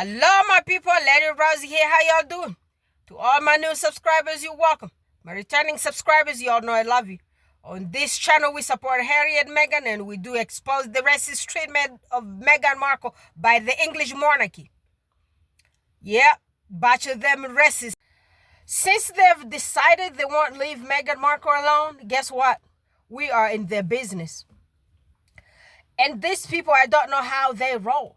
Hello, my people. Lady Rosie here. How y'all doing? To all my new subscribers, you're welcome. My returning subscribers, y'all know I love you. On this channel, we support Harry and Meghan, and we do expose the racist treatment of Meghan Markle by the English monarchy. Yeah, bunch of them racist. Since they've decided they won't leave Meghan Markle alone, guess what? We are in their business. And these people, I don't know how they roll.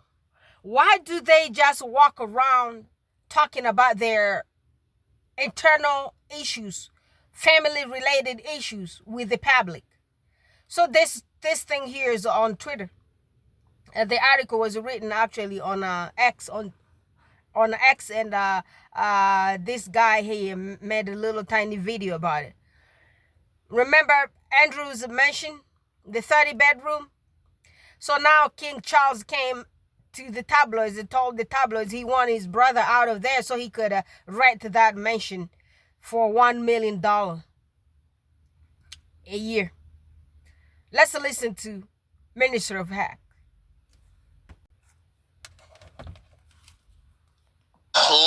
Why do they just walk around talking about their internal issues, family-related issues with the public? So this thing here is on Twitter. The article was written actually on X, on X, and this guy here made a little tiny video about it. Remember Andrew's mentioned the 30 bedroom? So now King Charles came to the tabloids and told the tabloids he wanted his brother out of there so he could rent that mansion for $1 million a year. Let's listen to Minister of Hack.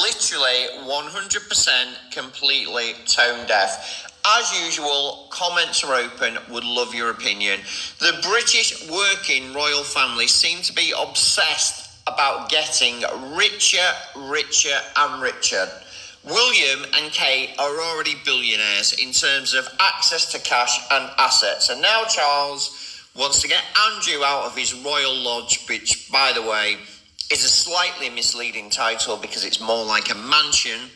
Literally 100% completely tone deaf. As usual, comments are open, would love your opinion. The British working royal family seem to be obsessed about getting richer and richer. William and Kate are already billionaires in terms of access to cash and assets. And now Charles wants to get Andrew out of his royal lodge, which, by the way, is a slightly misleading title because it's more like a mansion,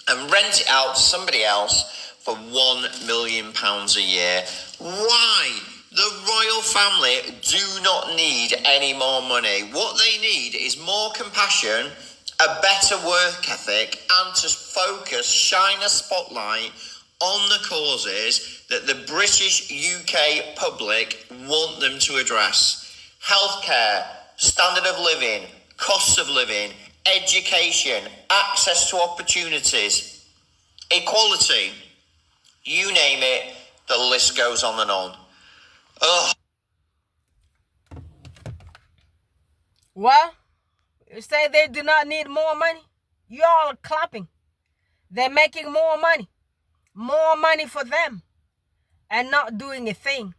and rent it out to somebody else for £1 million a year. Why? The royal family do not need any more money. What they need is more compassion, a better work ethic, and to focus, shine a spotlight on the causes that the British UK public want them to address. Healthcare, standard of living, cost of living, education, access to opportunities, equality, you name it, the list goes on and on. Ugh. Well, you say they do not need more money? You all are clapping. They're making more money for them, and not doing a thing.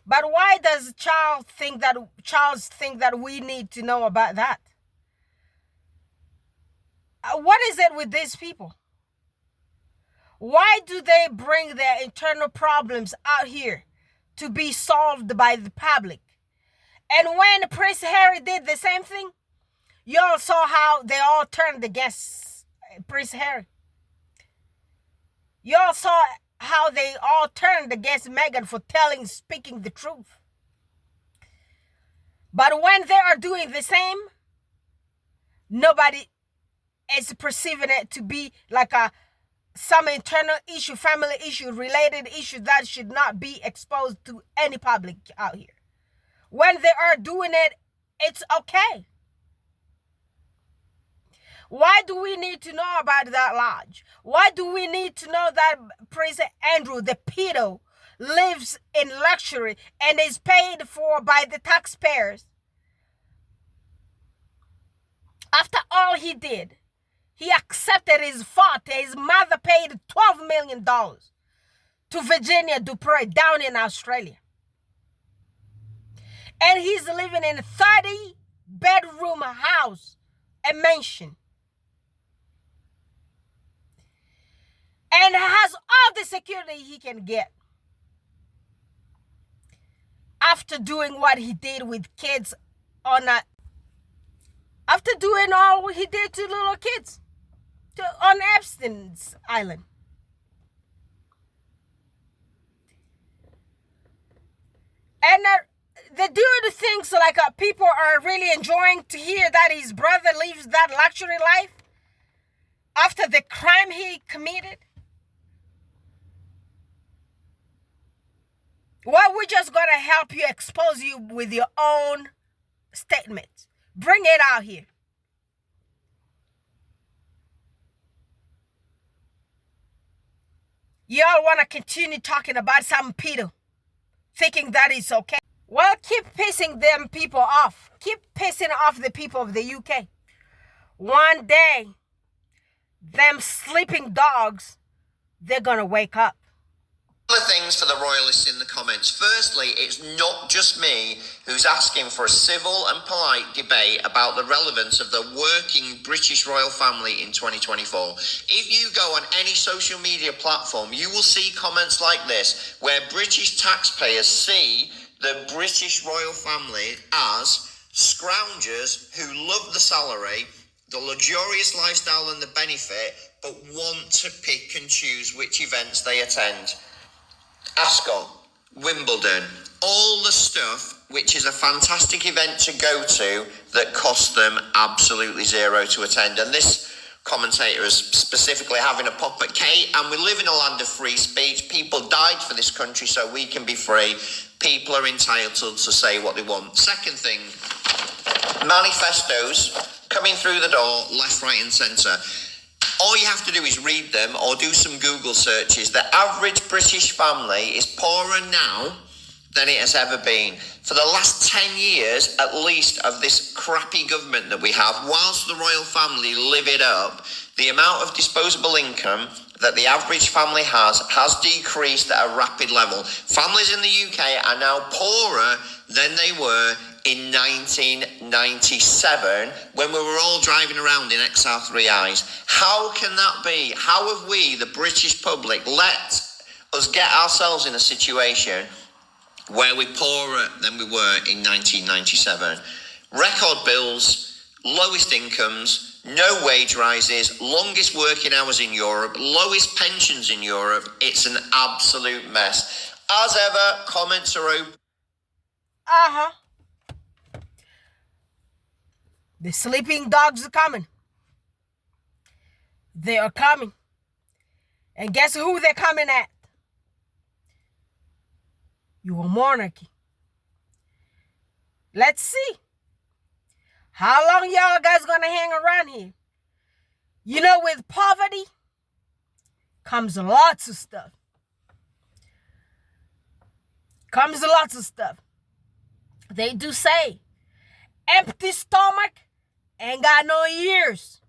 But why does Charles think that we need to know about that? What is it with these people? Why do they bring their internal problems out here to be solved by the public? And when Prince Harry did the same thing, you all saw how they all turned against Prince Harry. You all saw how they all turned against Meghan for speaking the truth. But when they are doing the same, nobody is perceiving it to be like some internal issue, family issue, related issue that should not be exposed to any public out here. When they are doing it, it's okay. Why do we need to know about that lodge? Why do we need to know that Prince Andrew, the pedo, lives in luxury and is paid for by the taxpayers? After all he did, he accepted his fault. His mother paid $12 million to Virginia Dupre down in Australia. And he's living in a 30-bedroom house, a mansion. And has all the security he can get. After doing what he did with kids after doing all he did to little kids on Epstein's Island. And the dude thinks like people are really enjoying to hear that his brother lives that luxury life after the crime he committed. Well, we're just going to help you, expose you with your own statements. Bring it out here. Y'all want to continue talking about some pedo, thinking that it's okay. Well, keep pissing them people off. Keep pissing off the people of the UK. One day, them sleeping dogs, they're gonna wake up. Couple of things for the royalists in the comments. Firstly, it's not just me who's asking for a civil and polite debate about the relevance of the working British royal family in 2024. If you go on any social media platform, you will see comments like this, where British taxpayers see the British royal family as scroungers who love the salary, the luxurious lifestyle and the benefit, but want to pick and choose which events they attend. Ascot, Wimbledon, all the stuff which is a fantastic event to go to that costs them absolutely zero to attend. And this commentator is specifically having a pop at Kate, and we live in a land of free speech. People died for this country so we can be free. People are entitled to say what they want. Second thing, manifestos coming through the door, left, right and centre. All you have to do is read them or do some Google searches. The average British family is poorer now than it has ever been. For the last 10 years, at least, of this crappy government that we have, whilst the royal family live it up, the amount of disposable income that the average family has decreased at a rapid level. Families in the UK are now poorer than they were in 1997 when we were all driving around in XR3Is. How can that be? How have we, the British public, let us get ourselves in a situation where we're poorer than we were in 1997? Record bills, lowest incomes, no wage rises, longest working hours in Europe, lowest pensions in Europe. It's an absolute mess. As ever, comments are open. The sleeping dogs are coming. They are coming. And guess who they're coming at? Your monarchy. Let's see. How long y'all guys gonna hang around here? You know, with poverty comes lots of stuff. They do say, empty stomach ain't got no ears.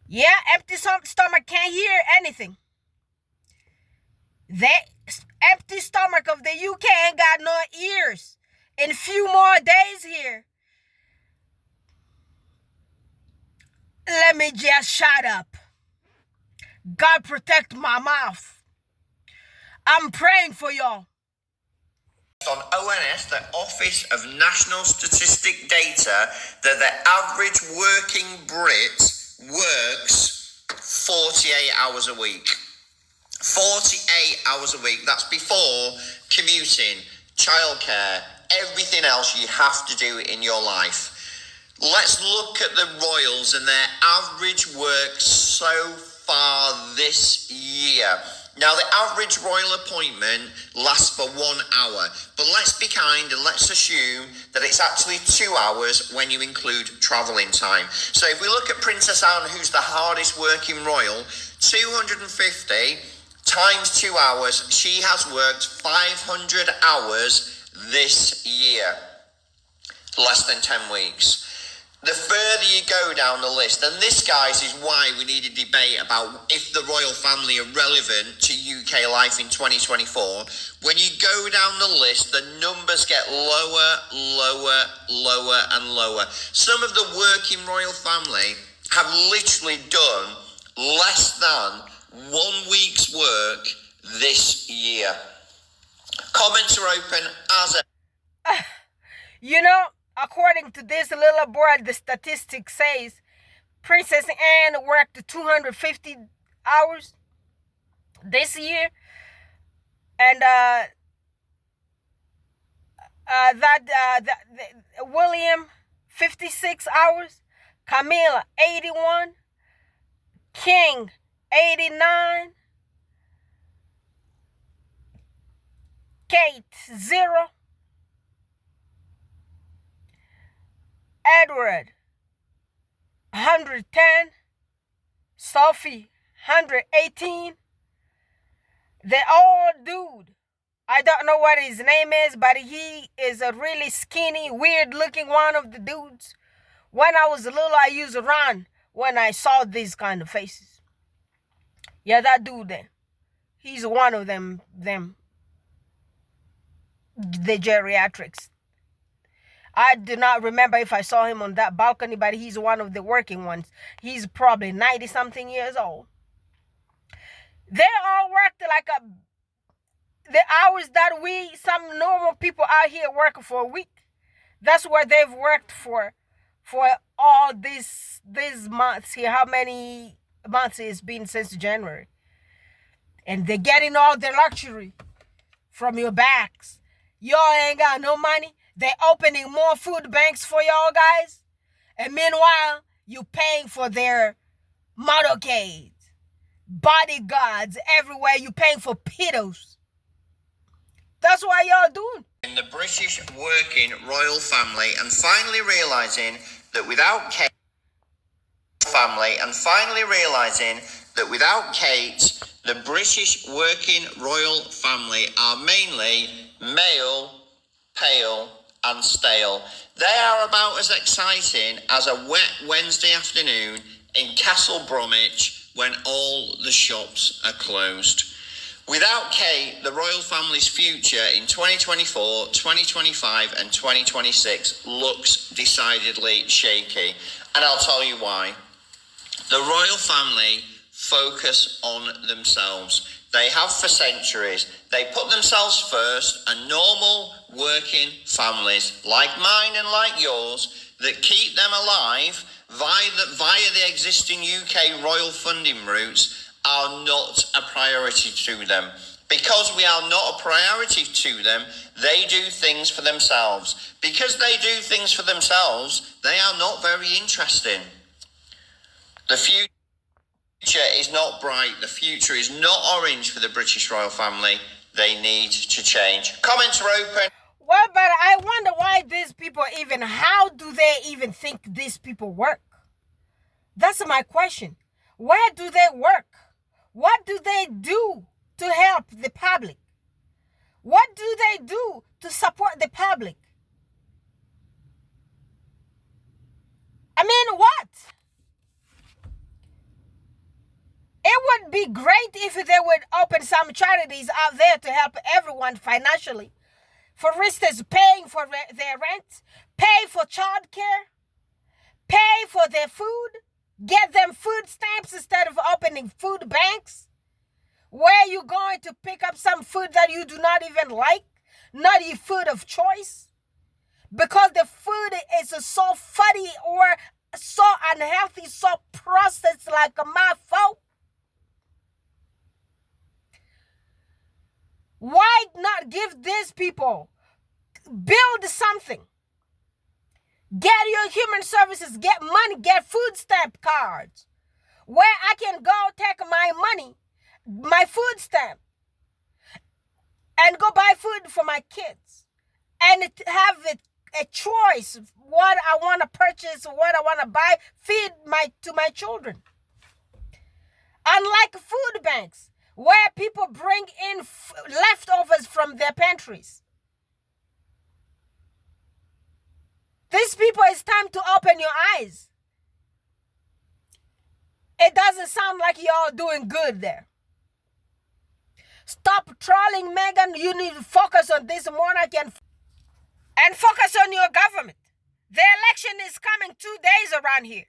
Yeah, empty stomach can't hear anything. The empty stomach of the UK ain't got no ears. In a few more days here, let me just shut up. God protect my mouth. I'm praying for y'all. On ONS, the Office of National Statistic Data, that the average working Brit works 48 hours a week. 48 hours a week. That's before commuting, childcare, everything else you have to do in your life. Let's look at the royals and their average work so far this year. Now, the average royal appointment lasts for 1 hour, but let's be kind and let's assume that it's actually 2 hours when you include travelling time. So if we look at Princess Anne, who's the hardest working royal, 250 times 2 hours, she has worked 500 hours this year. Less than 10 weeks. The further you go down the list, and this, guys, is why we need a debate about if the royal family are relevant to UK life in 2024. When you go down the list, the numbers get lower, and lower. Some of the working royal family have literally done less than 1 week's work this year. Comments are open as a... You know, according to this little board, the statistics says Princess Anne worked 250 hours this year, and William 56 hours, Camilla 81, King 89, Kate 0, Edward 110, Sophie 118. The old dude, I don't know what his name is, but he is a really skinny, weird looking one of the dudes, When I was little, I used to run when I saw these kind of faces. Yeah, that dude there. He's one of them, the geriatrics. I do not remember if I saw him on that balcony, but he's one of the working ones. He's probably 90-something years old. They all worked like the hours that some normal people out here work for a week. That's what they've worked for all these months here. How many months it's been since January? And they're getting all the luxury from your backs. Y'all ain't got no money. They're opening more food banks for y'all guys. And meanwhile, you paying for their motorcades, bodyguards everywhere. You paying for pedos. That's what y'all doing. In the British working royal family, and finally realizing that without Kate, the British working royal family are mainly male, pale, and stale. They are about as exciting as a wet Wednesday afternoon in Castle Bromwich when all the shops are closed. Without Kate, the royal family's future in 2024, 2025 and 2026 looks decidedly shaky. And I'll tell you why. The royal family focus on themselves. They have for centuries. They put themselves first, and normal working families like mine and like yours that keep them alive via the existing UK royal funding routes are not a priority to them. Because we are not a priority to them, they do things for themselves. Because they do things for themselves, they are not very interesting. The future is not bright. The future is not orange for the British royal family. They need to change. Comments are open. Well, but I wonder why these people how do they even think these people work? That's my question. Where do they work? What do they do to help the public? What do they do to support the public? I mean, what? It would be great if they would open some charities out there to help everyone financially. For instance, paying for their rent, pay for childcare, pay for their food, get them food stamps instead of opening food banks, where you're going to pick up some food that you do not even like, not your food of choice, because the food is so funny or so unhealthy, so processed like a mouthful. Why not give these people, build something, get your human services, get money, get food stamp cards, where I can go take my money, my food stamp, and go buy food for my kids, and have a choice what I want to purchase, what I want to buy, feed to my children. Unlike food banks, where people bring in leftovers from their pantries. These people, it's time to open your eyes. It doesn't sound like y'all doing good there. Stop trolling Meghan. You need to focus on this monarchy and focus on your government. The election is coming 2 days around here.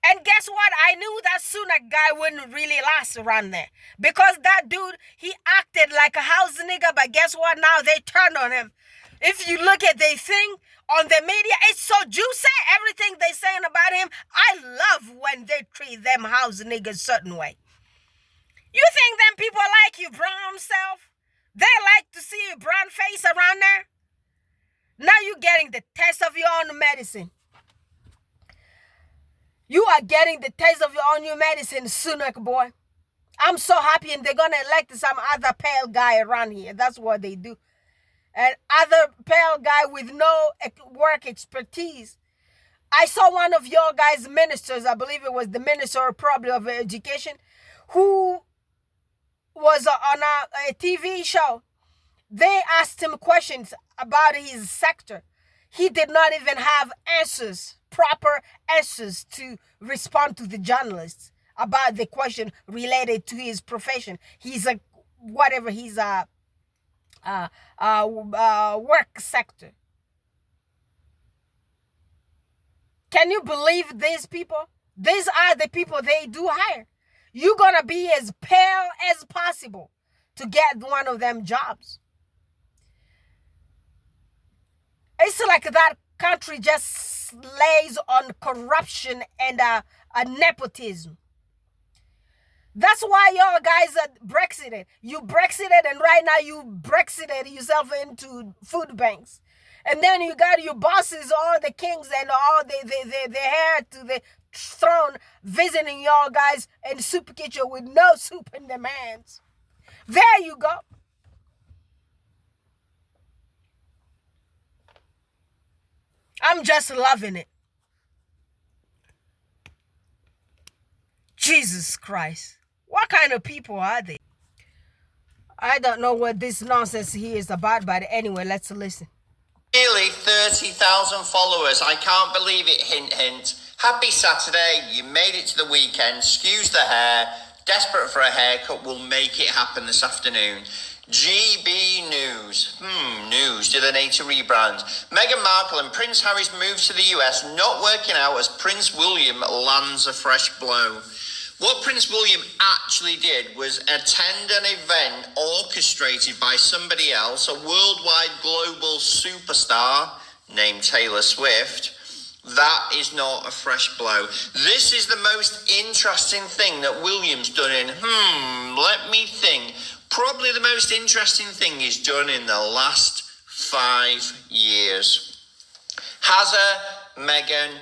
And guess what? I knew that Sunak guy wouldn't really last around there. Because that dude, he acted like a house nigga, but guess what? Now they turned on him. If you look at their thing on the media, it's so juicy. Everything they saying about him, I love when they treat them house niggas certain way. You think them people like your brown self? They like to see your brown face around there? Now you're getting the taste of your own medicine. You are getting the taste of your own medicine, Sunak boy. I'm so happy, and they're going to elect some other pale guy around here. That's what they do. An other pale guy with no work expertise. I saw one of your guys' ministers, I believe it was the minister probably of education, who was on a TV show. They asked him questions about his sector. He did not even have answers. proper answers to respond to the journalists about the question related to his profession. He's a whatever. He's a work sector. Can you believe these people? These are the people they do hire. You're gonna be as pale as possible to get one of them jobs. It's like that country just lays on corruption and a nepotism. That's why y'all guys are Brexited. You Brexited, and right now you Brexited yourself into food banks. And then you got your bosses, all the kings and all the heir to the throne visiting y'all guys in the soup kitchen with no soup in their hands. There you go. I'm just loving it. Jesus Christ. What kind of people are they? I don't know what this nonsense here is about, but anyway, let's listen. Nearly 30,000 followers. I can't believe it. Hint, hint. Happy Saturday. You made it to the weekend. Excuse the hair. Desperate for a haircut. We'll make it happen this afternoon. GB News. News. Do they need to rebrand? Meghan Markle and Prince Harry's move to the US not working out as Prince William lands a fresh blow. What Prince William actually did was attend an event orchestrated by somebody else, a worldwide global superstar named Taylor Swift. That is not a fresh blow. This is the most interesting thing that William's done in, let me think. Probably the most interesting thing he's done in the last 5 years. Has Meghan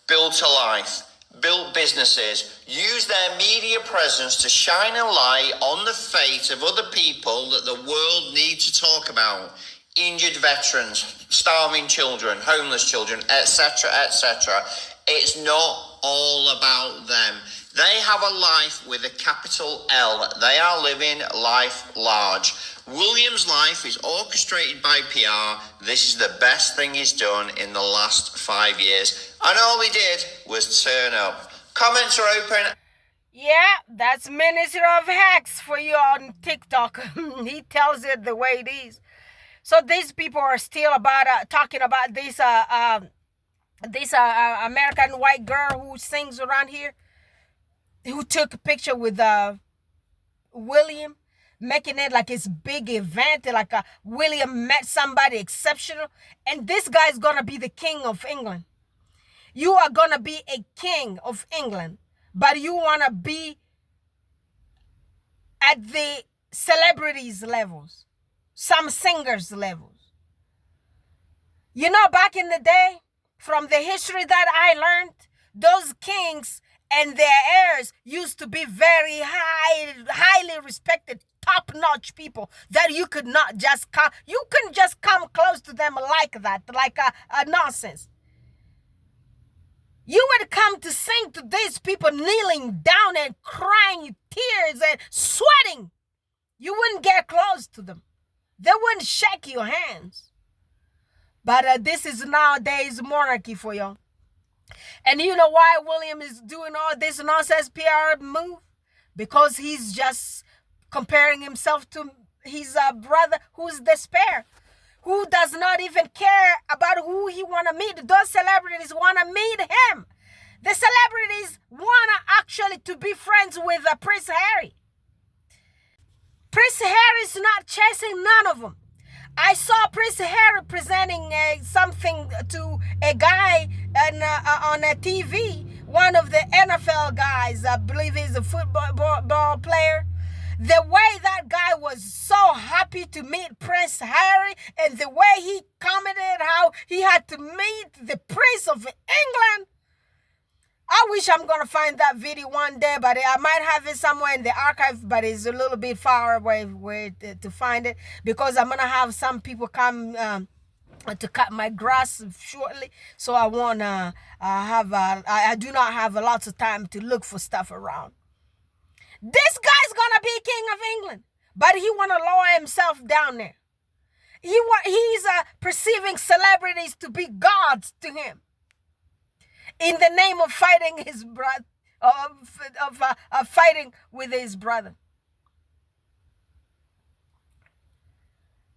built a life? Built businesses, use their media presence to shine a light on the fate of other people that the world needs to talk about. Injured veterans, starving children, homeless children, etc., etc. It's not all about them. They have a life with a capital L. They are living life large. William's life is orchestrated by PR. This is the best thing he's done in the last 5 years. And all he did was turn up. Comments are open. Yeah, that's Minister of Hacks for you on TikTok. He tells it the way it is. So these people are still about talking about this American white girl who sings around here, who took a picture with William, making it like it's big event, like William met somebody exceptional, and this guy's gonna be the king of England. You are gonna be a king of England, but you wanna be at the celebrities levels, some singers levels. You know, back in the day, from the history that I learned, those kings and their heirs used to be very highly respected, top-notch people that you could not just come, you couldn't just come close to them like that, like a nonsense. You would come to sing to these people kneeling down and crying tears and sweating. You wouldn't get close to them. They wouldn't shake your hands. But this is nowadays monarchy for y'all. And you know why William is doing all this nonsense PR move? Because he's just comparing himself to his brother who's despair, who does not even care about who he want to meet. Those celebrities want to meet him. The celebrities want to actually to be friends with Prince Harry. Prince Harry is not chasing none of them. I saw Prince Harry presenting something to a guy on a TV, one of the NFL guys, I believe he's a football player. The way that guy was so happy to meet Prince Harry, and the way he commented how he had to meet the Prince of England. I wish I'm going to find that video one day, but I might have it somewhere in the archive, but it's a little bit far away to find it, because I'm going to have some people come to cut my grass shortly. So I want to I do not have lots of time to look for stuff around. This guy's going to be king of England, but he want to lower himself down there. He's perceiving celebrities to be gods to him. in the name of fighting his brother, of fighting with his brother.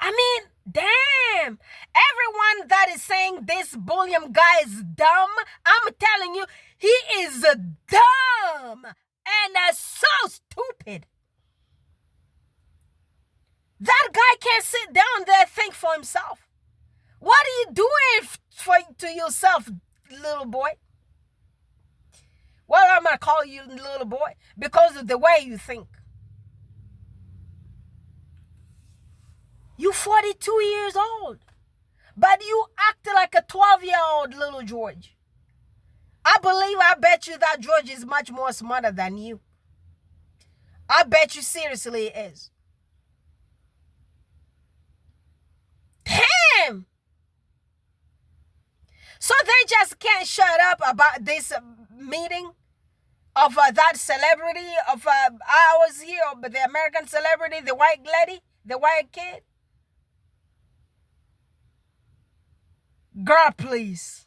I mean, damn. Everyone that is saying this Bullion guy is dumb, I'm telling you, he is dumb and so stupid. That guy can't sit down there and think for himself. What are you doing to yourself, little boy? Well, I'm going to call you little boy because of the way you think. You 42 years old, but you act like a 12-year-old little George. I bet you that George is much more smarter than you. I bet you seriously it is. Damn! So they just can't shut up about this meeting of that celebrity of I was here, but the American celebrity, the white lady, the white kid. Girl, please.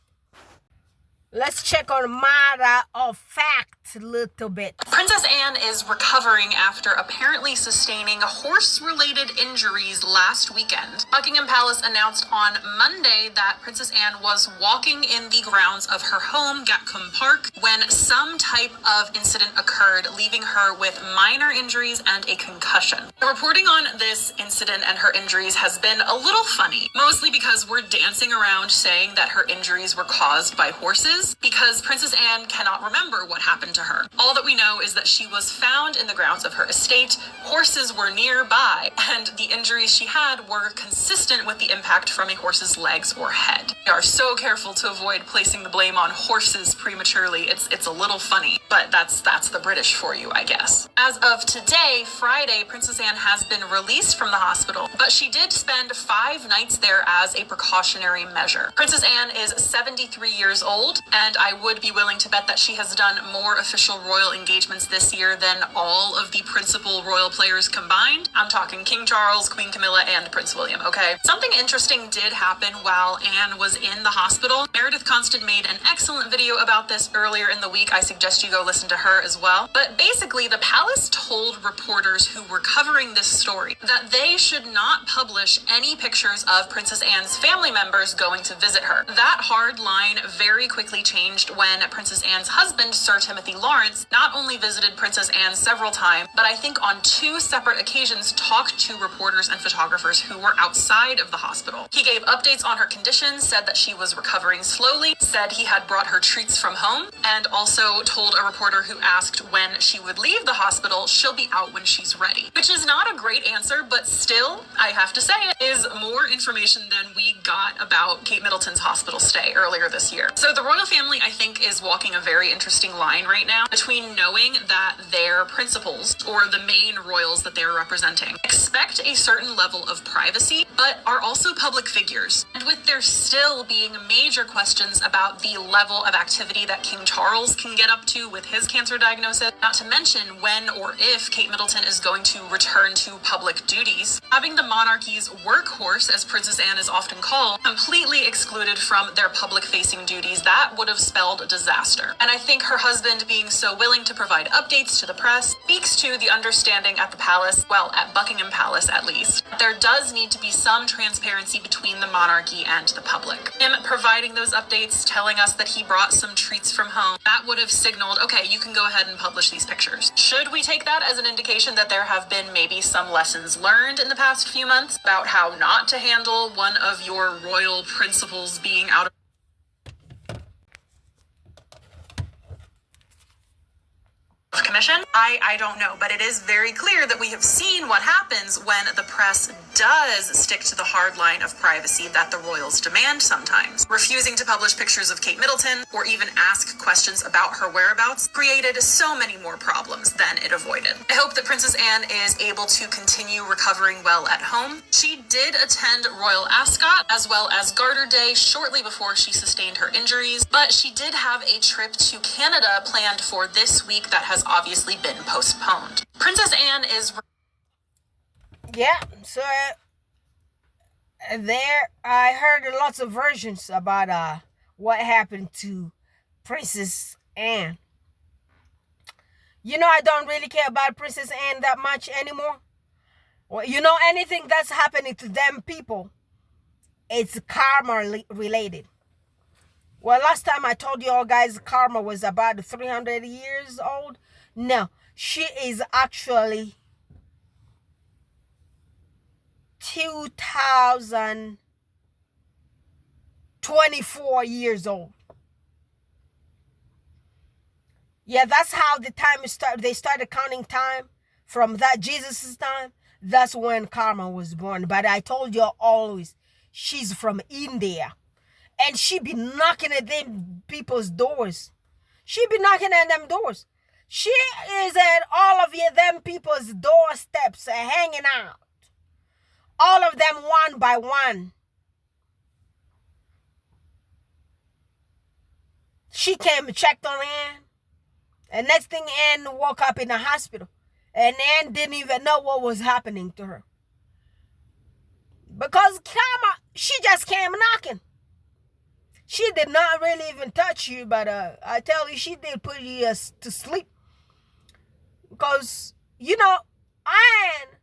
Let's check on matter of fact a little bit. Princess Anne is recovering after apparently sustaining horse-related injuries last weekend. Buckingham Palace announced on Monday that Princess Anne was walking in the grounds of her home, Gatcombe Park, when some type of incident occurred, leaving her with minor injuries and a concussion. The reporting on this incident and her injuries has been a little funny, mostly because we're dancing around saying that her injuries were caused by horses, because Princess Anne cannot remember what happened to her. All that we know is that she was found in the grounds of her estate, horses were nearby, and the injuries she had were consistent with the impact from a horse's legs or head. We are so careful to avoid placing the blame on horses prematurely. It's a little funny, but that's the British for you, I guess. As of today, Friday, Princess Anne has been released from the hospital, but she did spend 5 nights there as a precautionary measure. Princess Anne is 73 years old, and I would be willing to bet that she has done more official royal engagements this year than all of the principal royal players combined. I'm talking King Charles, Queen Camilla, and Prince William, okay? Something interesting did happen while Anne was in the hospital. Meredith Constant made an excellent video about this earlier in the week. I suggest you go listen to her as well. But basically, the palace told reporters who were covering this story that they should not publish any pictures of Princess Anne's family members going to visit her. That hard line very quickly changed when Princess Anne's husband, Sir Timothy Lawrence, not only visited Princess Anne several times, but I think on 2 separate occasions talked to reporters and photographers who were outside of the hospital. He gave updates on her condition, said that she was recovering slowly, said he had brought her treats from home, and also told a reporter who asked when she would leave the hospital, she'll be out when she's ready. Which is not a great answer, but still, I have to say it is more information than we got about Kate Middleton's hospital stay earlier this year. So the royal family, I think, is walking a very interesting line right now between knowing that their principals, or the main royals that they're representing, expect a certain level of privacy, but are also public figures. And with there still being major questions about the level of activity that King Charles can get up to with his cancer diagnosis, not to mention when or if Kate Middleton is going to return to public duties, having the monarchy's workhorse, as Princess Anne is often called, completely excluded from their public-facing duties, that would have spelled disaster. And I think her husband being so willing to provide updates to the press speaks to the understanding at the palace, well, at Buckingham Palace at least. There does need to be some transparency between the monarchy and the public. Him providing those updates, telling us that he brought some treats from home, that would have signaled, okay, you can go ahead and publish these pictures. Should we take that as an indication that there have been maybe some lessons learned in the past few months about how not to handle one of your royal principals being out of commission? I don't know, but it is very clear that we have seen what happens when the press does stick to the hard line of privacy that the royals demand sometimes. Refusing to publish pictures of Kate Middleton or even ask questions about her whereabouts created so many more problems than it avoided. I hope that Princess Anne is able to continue recovering well at home. She did attend Royal Ascot as well as Garter Day shortly before she sustained her injuries, but she did have a trip to Canada planned for this week that has obviously been postponed. Princess Anne is... Yeah, so there I heard lots of versions about what happened to Princess Anne. You know, I don't really care about Princess Anne that much anymore. Well, you know, anything that's happening to them people, it's karma related. Well, last time I told you all guys karma was about 300 years old. No, she is actually 2024 years old. Yeah, that's how the time started. They started counting time from that Jesus' time. That's when karma was born. But I told you always, she's from India. And she be knocking at them people's doors. She be knocking at them doors. She is at all of them people's doorsteps hanging out. All of them one by one. She came and checked on Anne. And next thing, Anne woke up in the hospital. And Anne didn't even know what was happening to her. Because karma, she just came knocking. She did not really even touch you, but I tell you, she did put you to sleep. Because, you know, Anne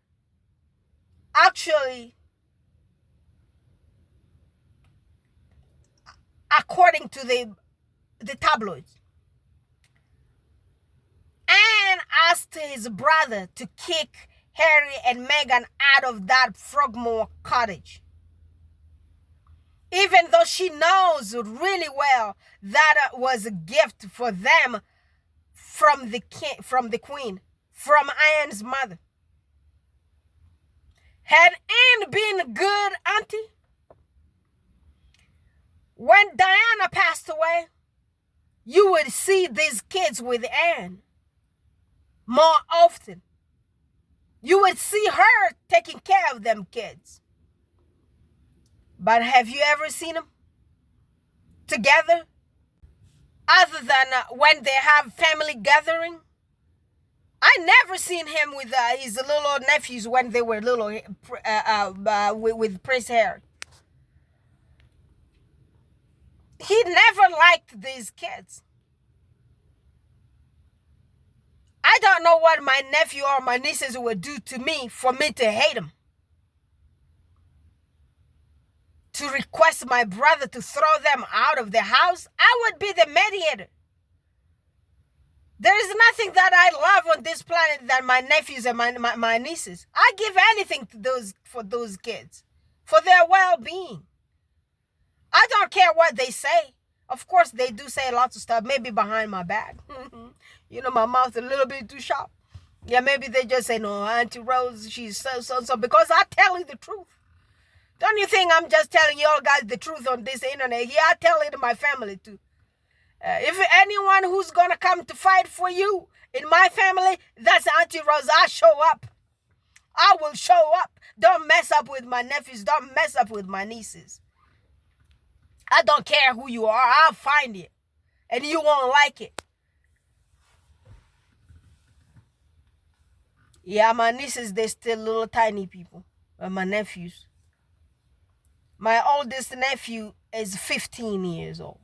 actually, according to the tabloids, Anne asked his brother to kick Harry and Meghan out of that Frogmore cottage. Even though she knows really well that was a gift for them from the queen, from Anne's mother. Had Anne been a good auntie, when Diana passed away, you would see these kids with Anne more often. You would see her taking care of them kids. But have you ever seen them together? Other than when they have family gathering? I never seen him with his little nephews when they were little with Prince Harry. He never liked these kids. I don't know what my nephew or my nieces would do to me for me to hate him. To request my brother to throw them out of the house, I would be the mediator. There is nothing that I love on this planet than my nephews and my nieces. I give anything to for those kids, for their well-being. I don't care what they say. Of course, they do say lots of stuff, maybe behind my back. You know, my mouth's a little bit too sharp. Yeah, maybe they just say, no, Auntie Rose, she's so, because I tell you the truth. Don't you think I'm just telling you all guys the truth on this internet? Yeah, I tell it to my family too. If anyone who's going to come to fight for you in my family, that's Auntie Rose. I show up. I will show up. Don't mess up with my nephews. Don't mess up with my nieces. I don't care who you are. I'll find you. And you won't like it. Yeah, my nieces, they're still little tiny people. And my nephews. My oldest nephew is 15 years old.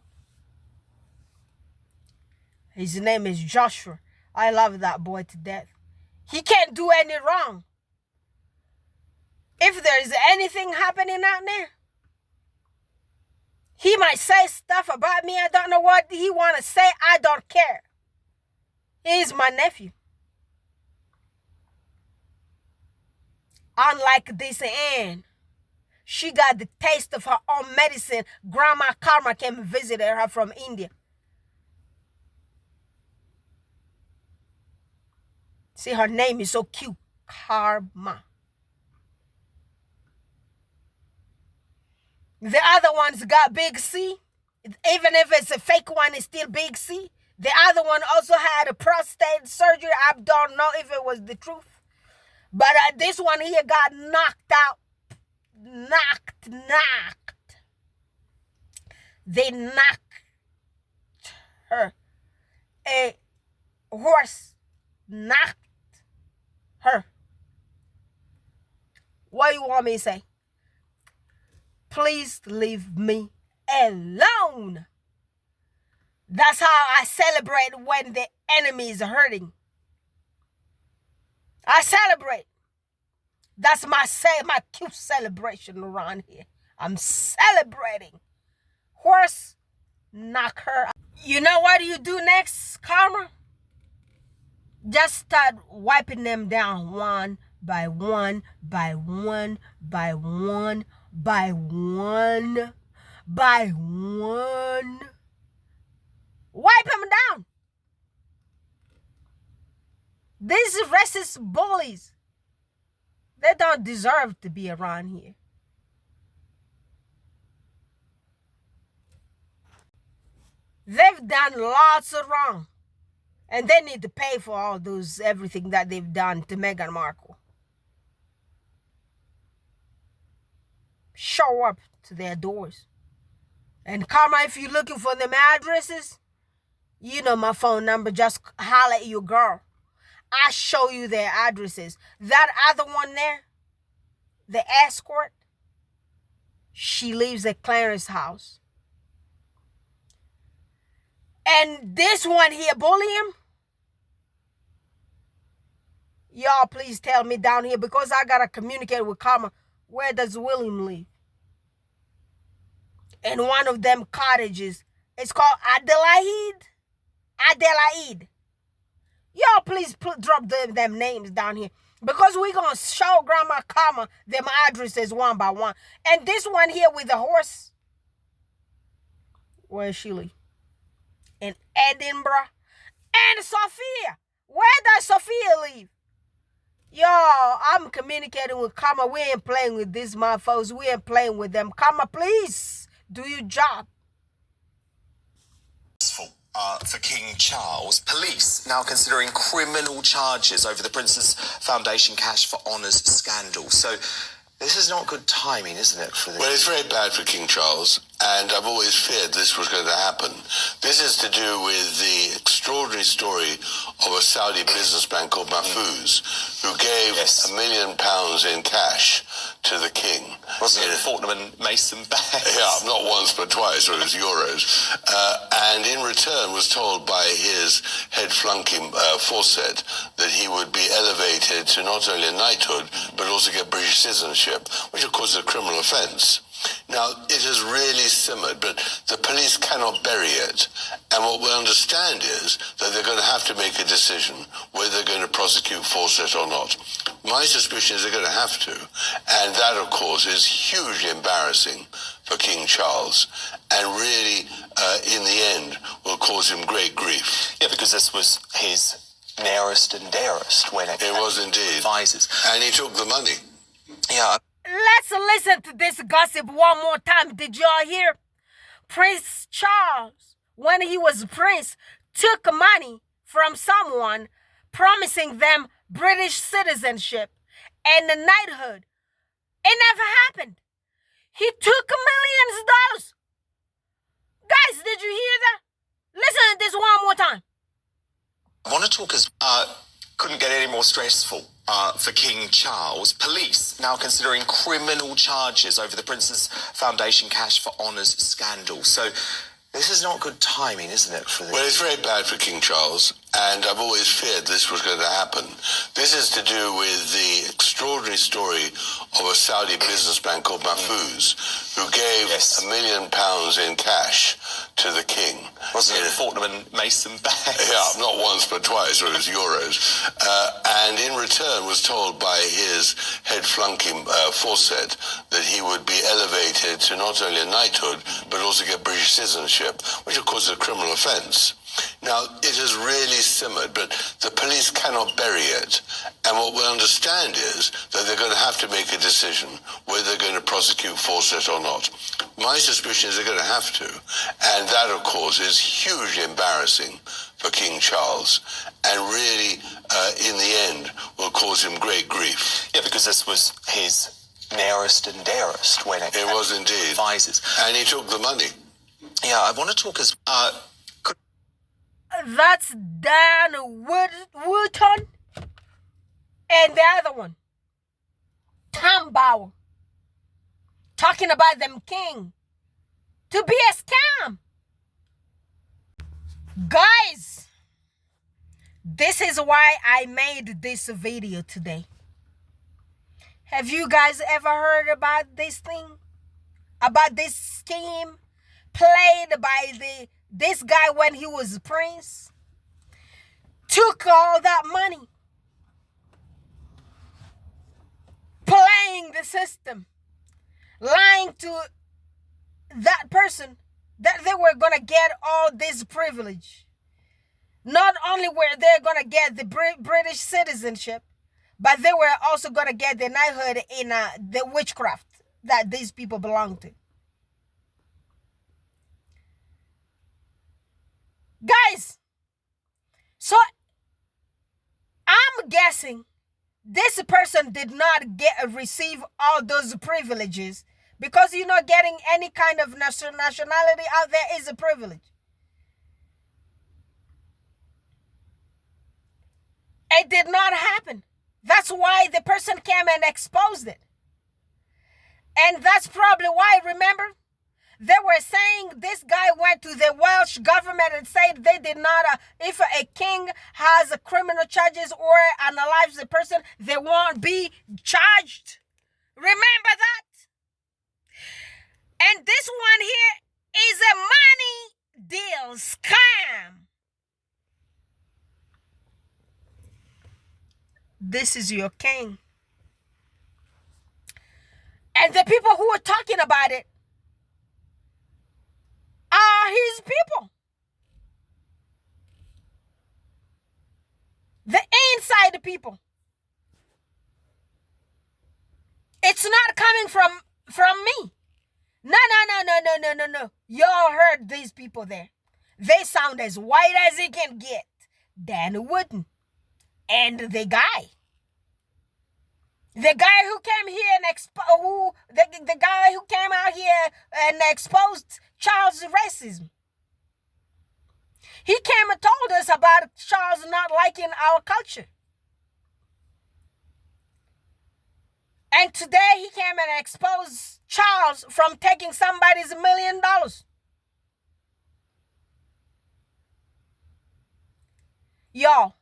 His name is Joshua. I love that boy to death. He can't do any wrong. If there is anything happening out there, he might say stuff about me. I don't know what he want to say. I don't care. He's my nephew. Unlike this Anne, she got the taste of her own medicine. Grandma Karma came and visited her from India. See, her name is so cute. Karma. The other one's got big C. Even if it's a fake one, it's still big C. The other one also had a prostate surgery. I don't know if it was the truth. But this one here got knocked out. Knocked. They knocked her. A horse knocked her. What do you want me to say? Please leave me alone. That's how I celebrate when the enemy is hurting. I celebrate. That's my cute celebration around here. I'm celebrating. Horse, knock her out. You know what you do next, Karma? Just start wiping them down one by one, by one, by one, by one, by one. Wipe them down. These racist bullies, they don't deserve to be around here. They've done lots of wrong. And they need to pay for all those, everything that they've done to Meghan Markle. Show up to their doors. And Karma, if you're looking for them addresses, you know my phone number. Just holler at your girl. I show you their addresses. That other one there, the escort, she lives at Clarence's house. And this one here, bully him. Y'all please tell me down here, because I gotta communicate with Karma. Where does William live? In one of them cottages. It's called Adelaide. Y'all please drop them names down here, because we're gonna show Grandma Karma them addresses one by one. And this one here with the horse, where she live? In Edinburgh. And Sophia, where does Sophia live? Y'all, I'm communicating with Karma. We ain't playing with these motherfuckers. We ain't playing with them. Karma, please do your job. For King Charles, police now considering criminal charges over the Prince's Foundation Cash for Honours scandal. So this is not good timing, isn't it? Well, it's very bad for King Charles, and I've always feared this was going to happen. This is to do with the extraordinary story of a Saudi businessman called Mahfouz, who gave £1 million in cash to the king. Wasn't it Fortnum and Mason bags? Yeah, not once but twice, or it was euros. And in return was told by his head flunky Fawcett that he would be elevated to not only a knighthood, but also get British citizenship, which of course is a criminal offence. Now, it has really simmered, but the police cannot bury it. And what we understand is that they're going to have to make a decision whether they're going to prosecute Fawcett or not. My suspicion is they're going to have to. And that, of course, is hugely embarrassing for King Charles. And really, in the end, will cause him great grief. Yeah, because this was his nearest and dearest when it was indeed. Advisors. And he took the money. Yeah. Let's listen to this gossip one more time. Did y'all hear? Prince Charles, when he was prince, took money from someone, promising them British citizenship and the knighthood. It never happened. He took millions of dollars. Guys, did you hear that? Listen to this one more time. I want to talk as couldn't get any more stressful. For King Charles, police now considering criminal charges over the Prince's Foundation Cash for Honours scandal. So this is not good timing, isn't it? Well, it's very bad for King Charles, and I've always feared this was going to happen. This is to do with the extraordinary story of a Saudi businessman called Mahfouz, who gave £1 million in cash to the king. Wasn't it Fortnum and Mason bags? Yeah, not once but twice, or it was euros. And in return was told by his head flunky Fawcett that he would be elevated to not only a knighthood, but also get British citizenship, which of course is a criminal offence. Now, it has really simmered, but the police cannot bury it. And what we understand is that they're going to have to make a decision whether they're going to prosecute Fawcett or not. My suspicion is they're going to have to. And that, of course, is hugely embarrassing for King Charles. And really, in the end, will cause him great grief. Yeah, because this was his nearest and dearest when it was indeed. Advisors. And he took the money. Yeah, I want to talk as... That's Dan Wootton. And the other one, Tom Bauer, talking about them king to be a scam. Guys, this is why I made this video today. Have you guys ever heard about this thing? About this scheme played by this guy when he was a prince? Took all that money, playing the system, lying to that person that they were gonna get all this privilege. Not only were they gonna get the British citizenship, but they were also gonna get the knighthood in the witchcraft that these people belong to. Guys, so I'm guessing this person did not receive all those privileges because, you know, getting any kind of nationality out there is a privilege. It did not happen. That's why the person came and exposed it. And that's probably why, remember, they were saying this guy went to the Welsh government and said they did not, if a king has a criminal charges or unalives the person, they won't be charged. Remember that? And this one here is a money deal scam. This is your king. And the people who are talking about it are his people. The inside people. It's not coming from me. No. Y'all heard these people there. They sound as white as it can get. Danny Wooden. And the guy who came here and the guy who came out here and exposed Charles' racism. He came and told us about Charles not liking our culture. And today he came and exposed Charles from taking somebody's $1 million. Y'all,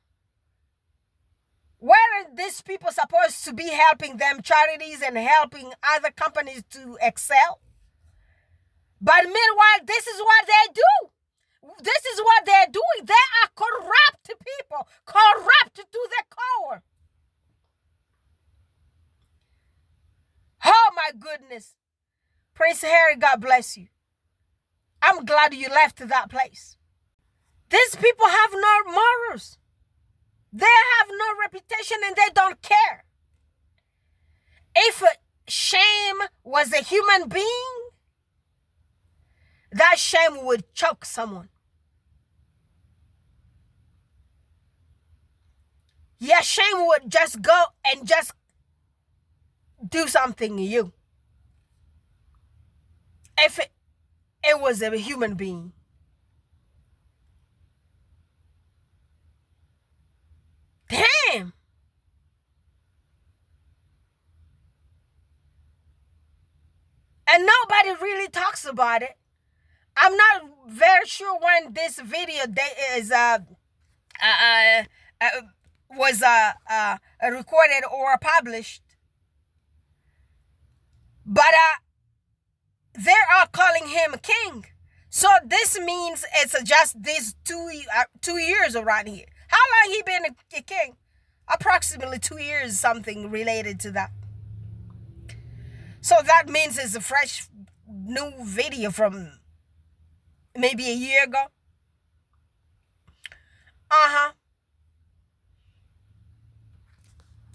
where are these people supposed to be helping them charities and helping other companies to excel? But meanwhile, this is what they do. This is what they're doing. They are corrupt people, corrupt to the core. Oh my goodness. Prince Harry, God bless you. I'm glad you left that place. These people have no morals. They have no reputation and they don't care. If shame was a human being, that shame would choke someone. Yeah, shame would just go and just do something to you. If it was a human being. Damn. And nobody really talks about it. I'm not very sure when this video was recorded or published. But they are calling him a king. So this means it's just these 2 years around here. How long he been a king? Approximately 2 years, something related to that. So that means it's a fresh new video from maybe a year ago.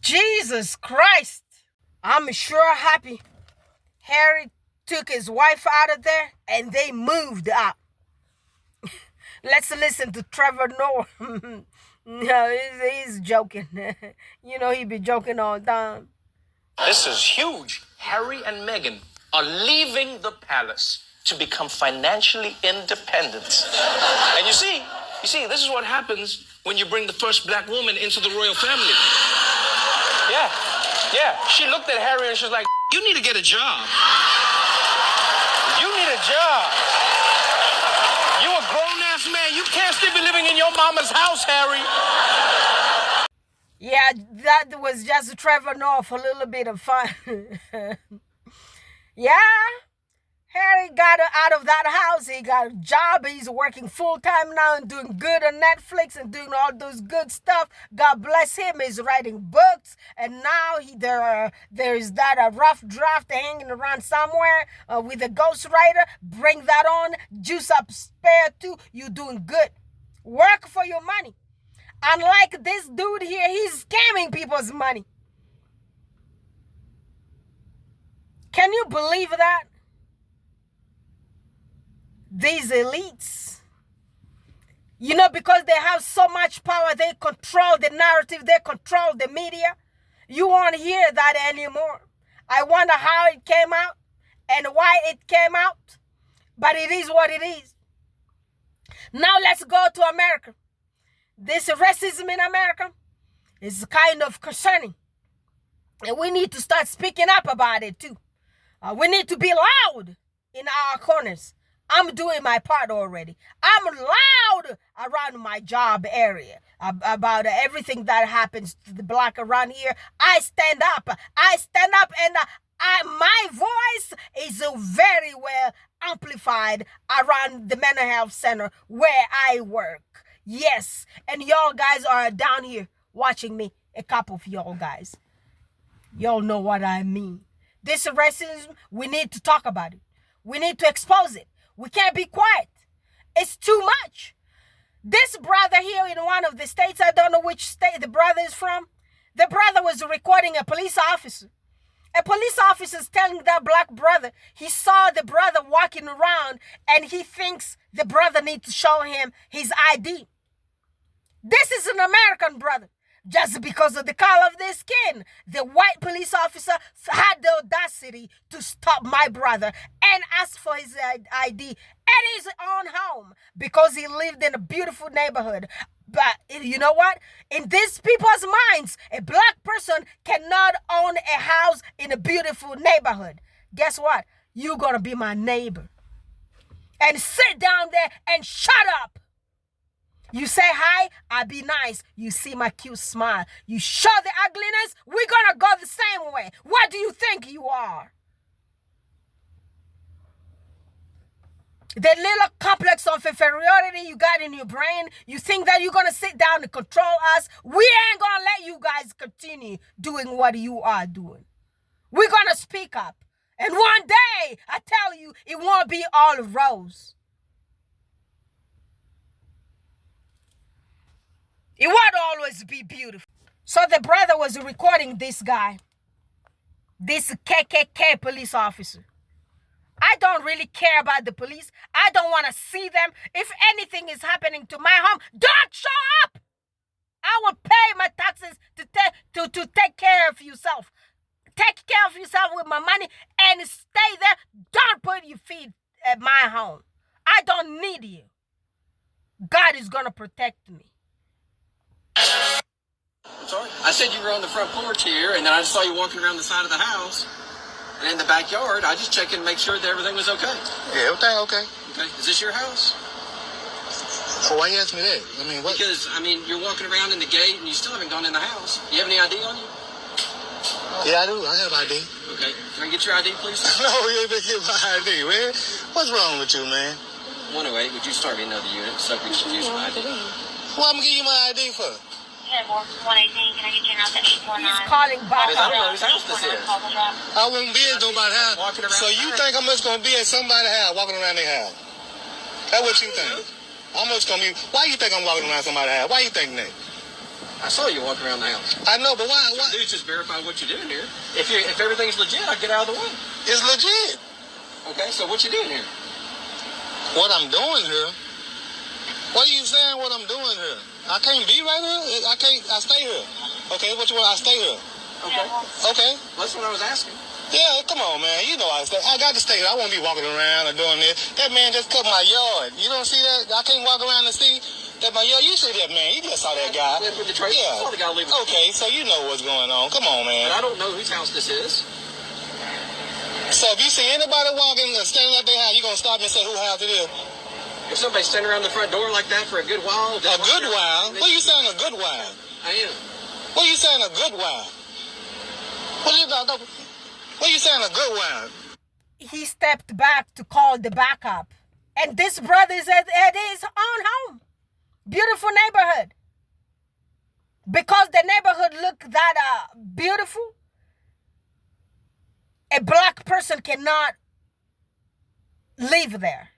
Jesus Christ. I'm sure happy Harry took his wife out of there and they moved out. Let's listen to Trevor Noah. No, he's joking. You know, he be joking all the time. This is huge. Harry and Meghan are leaving the palace to become financially independent. And you see, this is what happens when you bring the first black woman into the royal family. Yeah. She looked at Harry and she's like, you need to get a job. You need a job. You a grown-ass Yes, man, you can't still be living in your mama's house, Harry. Yeah, that was just Trevor Noah for a little bit of fun. Yeah, Harry got out of that house. He got a job. He's working full-time now and doing good on Netflix and doing all those good stuff. God bless him. He's writing books. And now there's that a rough draft hanging around somewhere with a ghostwriter. Bring that on. Juice up spare too. You're doing good. Work for your money. Unlike this dude here, he's scamming people's money. Can you believe that? These elites, you know, because they have so much power, they control the narrative, they control the media. You won't hear that anymore. I wonder how it came out and why it came out, but it is what it is. Now let's go to America. This racism in America is kind of concerning. And we need to start speaking up about it too. We need to be loud in our corners. I'm doing my part already. I'm loud around my job area about everything that happens to the black around here. I stand up. I stand up, and my voice is very well amplified around the mental health center where I work. Yes, and y'all guys are down here watching me. A couple of y'all guys. Y'all know what I mean. This racism, we need to talk about it. We need to expose it. We can't be quiet. It's too much. This brother here in one of the states, I don't know which state the brother is from. The brother was recording a police officer. A police officer is telling that black brother, he saw the brother walking around and he thinks the brother needs to show him his ID. This is an American brother. Just because of the color of their skin, the white police officer had the audacity to stop my brother and ask for his ID at his own home because he lived in a beautiful neighborhood. But you know what? In these people's minds, a black person cannot own a house in a beautiful neighborhood. Guess what? You're going to be my neighbor. And sit down there and shut up. You say hi, I be nice. You see my cute smile. You show the ugliness, we're gonna go the same way. What do you think you are? The little complex of inferiority you got in your brain, you think that you're gonna sit down and control us. We ain't gonna let you guys continue doing what you are doing. We're gonna speak up. And one day, I tell you, it won't be all rose. It won't always be beautiful. So the brother was recording this guy, this KKK police officer. I don't really care about the police. I don't want to see them. If anything is happening to my home, don't show up. I will pay my taxes to take care of yourself. Take care of yourself with my money and stay there. Don't put your feet at my home. I don't need you. God is going to protect me. I'm sorry? I said you were on the front porch here, and then I just saw you walking around the side of the house. And in the backyard, I just checked in to make sure that everything was okay. Yeah, everything okay. Okay. Is this your house? Oh, why you ask me that? I mean, what? Because, you're walking around in the gate, and you still haven't gone in the house. You have any ID on you? Yeah, I do. I have ID. Okay. Can I get your ID, please? No, you ain't been get my ID, man. What's wrong with you, man? 108, would you start me another unit? Subject to use my ID. What I'm gonna give you my ID for? 118, can I get you out to 819? He's calling back. I don't know whose house this is. I won't be at nobody's house. So you think I'm just gonna be at somebody's house, walking around their house? That's what you think? I'm just gonna be. Why you think I'm walking around somebody's house? Why you think that? I saw you walking around the house. I know, but why? Dude, just verify what you're doing here. If everything's legit, I'll get out of the way. It's legit. Okay, so what you doing here? What I'm doing here? What are you saying? What I'm doing here? I can't be right here. I stay here. Okay, what you want? I stay here. Okay. Okay. That's what I was asking. Yeah, come on, man. You know I stay. I got to stay here. I won't be walking around or doing this. That man just cut my yard. You don't see that? I can't walk around and see that my yard. You see that man? You just saw that guy. With the trace. Yeah. I saw the guy leaving. Okay, so you know what's going on. Come on, man. But I don't know whose house this is. So if you see anybody walking or standing at their house, you gonna stop and say whose house it is? If somebody's standing around the front door like that for a good while... A good while? What are you saying a good while? I am. What are you saying a good while? What are you saying a good while? He stepped back to call the backup. And this brother is at his own home. Beautiful neighborhood. Because the neighborhood looked that beautiful, a black person cannot live there.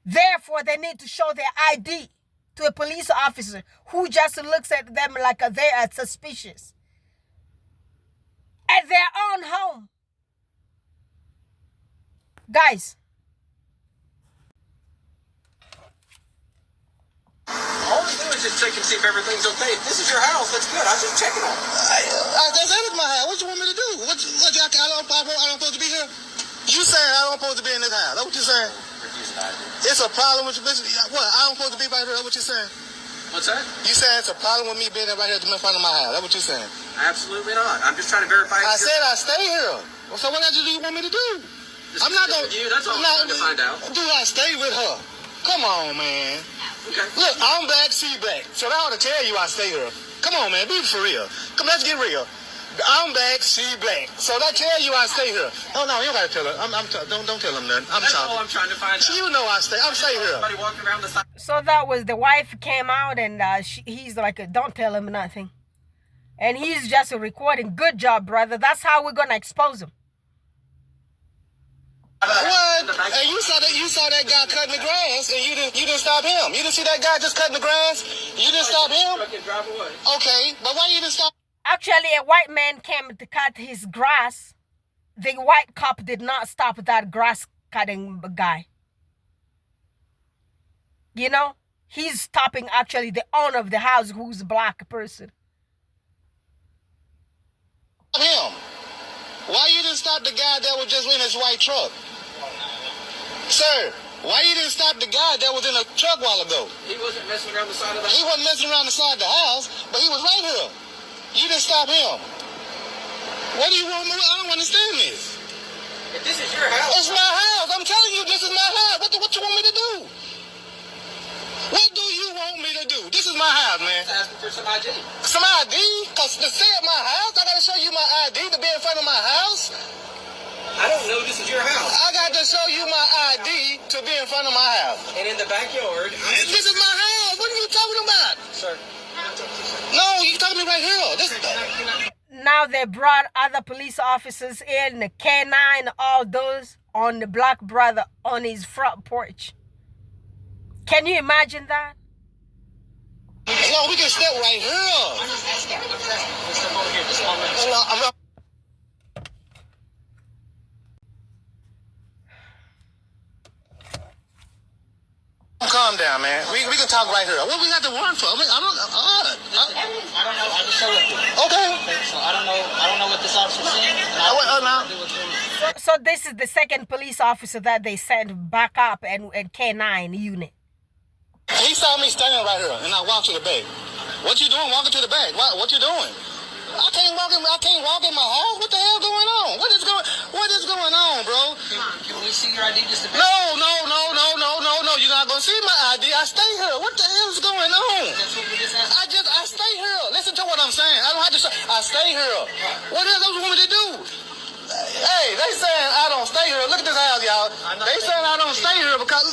Therefore, they need to show their ID to a police officer who just looks at them like they are suspicious. At their own home. Guys. All I do is just check and see if everything's okay. If this is your house, that's good. I just check it on. That is my house. What you want me to do? I don't supposed to be here? You saying I don't supposed to be in this house? That's what you're saying? It's a problem with your business. What? I don't supposed to be right here? That's what you're saying? What's that? You saying it's a problem with me being right here in front of my house? That's what you're saying? Absolutely not. I'm just trying to verify. I said I stay here. So what do you want me to do? I'm not going to... That's all I'm trying to find out. Do I stay with her? Come on, man. Okay. Look, I'm black, she black. So I ought to tell you I stay here. Come on, man. Be for real. Come, let's get real. I'm black, she black. So I tell you I stay here. Oh, no, you don't got to tell her. Don't tell him nothing. That's all I'm trying to find out. You know I stay. I'm stay here. Somebody walking around the side. So that was the wife came out and he's like, don't tell him nothing. And he's just recording. Good job, brother. That's how we're going to expose him. What? And you saw that guy cutting the grass, and you didn't stop him. You didn't see that guy just cutting the grass. You didn't stop him. Drive away. Okay, but why you didn't stop? Actually, a white man came to cut his grass. The white cop did not stop that grass cutting guy. You know, he's stopping actually the owner of the house, who's a black person. Him. Why you didn't stop the guy that was just in his white truck? Sir, why you didn't stop the guy that was in a truck a while ago? He wasn't messing around the side of the house. He wasn't messing around the side of the house, but he was right here. You didn't stop him. What do you want me to do? I don't understand this. If this is your house... It's my house. I'm telling you, this is my house. What you want me to do? What do you want me to do? This is my house, man. I'm asking for some ID. Some ID? Because to stay at my house, I got to show you my ID to be in front of my house? I don't know this is your house. I got to show you my ID to be in front of my house. And in the backyard... This is my house. What are you talking about? Sir. No, you talking to me right here. Now they brought other police officers in, the K9, all those on the black brother on his front porch. Can you imagine that? No, we can step right here. I'm just asking. Let's step over here. Just a moment. Calm down, man. We can talk right here. What we got to run for? I mean, I don't know. I just showed up. Okay. So I don't know what this officer's saying. So this is the second police officer that they sent back up and K9 unit. He saw me standing right here, and I walked to the back. What you doing walking to the back? What you doing? I can't walk in my house. What the hell going on? What is going on, bro? Can we see your ID just a bit? No. You're not gonna see my ID. I stay here. What the hell is going on? That's what we just asked. I stay here. Listen to what I'm saying. I don't have to say. I stay here. What else do you want me to do? Hey, they saying I don't stay here. Look at this house, y'all. They saying I don't stay here because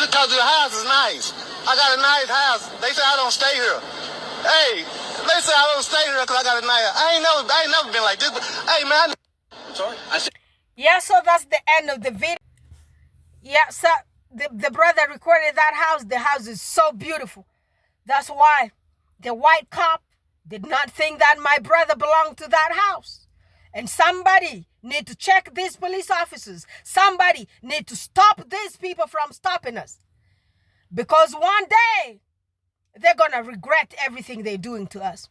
the house is nice. I got a nice house. They say I don't stay here. Hey, they say I don't stay here because I got a nice house. I ain't never been like this. But, hey, man. I'm sorry. Yeah, so that's the end of the video. Yeah, so the brother recorded that house. The house is so beautiful. That's why the white cop did not think that my brother belonged to that house. And somebody need to check these police officers. Somebody need to stop these people from stopping us. Because one day, they're going to regret everything they're doing to us.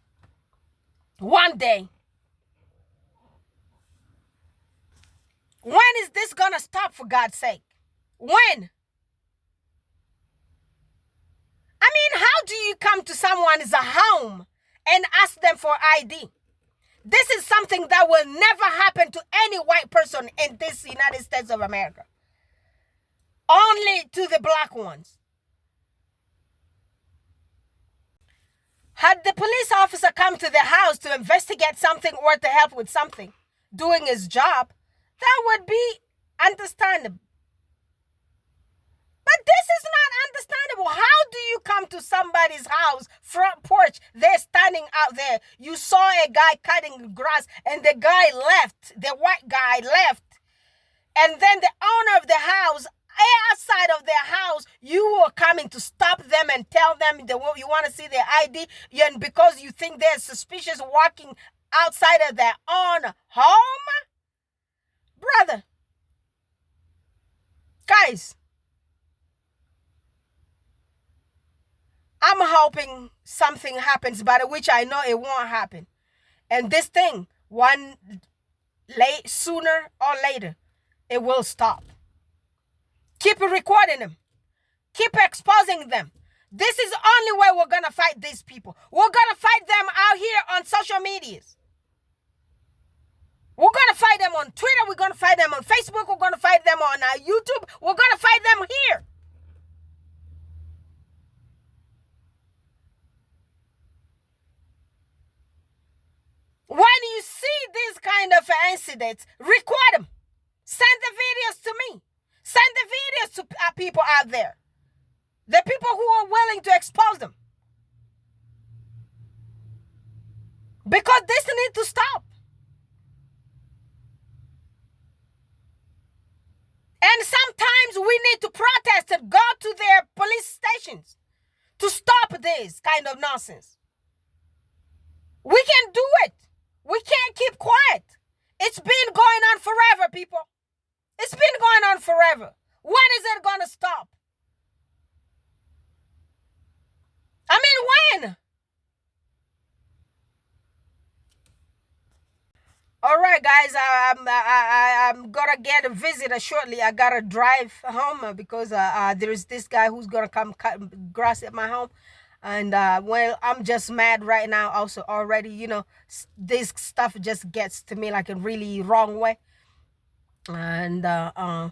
One day. When is this going to stop, for God's sake? When? I mean, how do you come to someone's home and ask them for ID? This is something that will never happen to any white person in this United States of America. only to the black ones. Had the police officer come to the house to investigate something or to help with something, doing his job, that would be understandable. But this is not understandable. How do you come to somebody's house, front porch, they're standing out there, you saw a guy cutting grass and the guy left, the white guy left, and then the owner of the house, outside of their house, you were coming to stop them and tell them you want to see their ID, and because you think they're suspicious walking outside of their own home? Brother, guys, I'm hoping something happens, but which I know it won't happen. And this thing, sooner or later, it will stop. Keep recording them. Keep exposing them. This is the only way we're going to fight these people. We're going to fight them out here on social medias. We're going to fight them on Twitter. We're going to fight them on Facebook. We're going to fight them on YouTube. We're going to fight them here. When you see these kind of incidents, record them. Send the videos to me. Send the videos to people out there. The people who are willing to expose them. Because this needs to stop. And sometimes we need to protest and go to their police stations to stop this kind of nonsense. We can do it. We can't keep quiet. It's been going on forever, people. It's been going on forever. When is it going to stop? I mean, when? All right, guys, I'm gonna get a visitor shortly. I gotta drive home because there's this guy who's gonna come cut grass at my home. And well, I'm just mad right now also already. You know, this stuff just gets to me like a really wrong way. And yeah,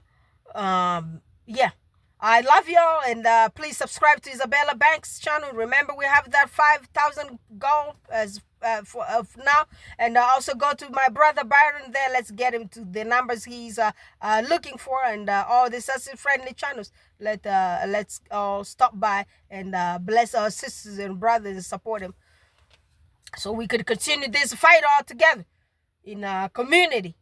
I love y'all, and please subscribe to Isabella Banks channel. Remember, we have that 5,000 goal as of now, and also go to my brother Byron there. Let's get him to the numbers he's looking for, and all the friendly channels. Let's all stop by and bless our sisters and brothers and support him, so we could continue this fight all together in our community.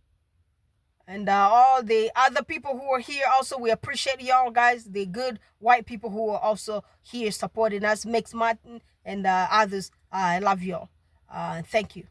And all the other people who are here also, we appreciate y'all, guys. The good white people who are also here supporting us, Mix Martin and others. I love y'all. Thank you.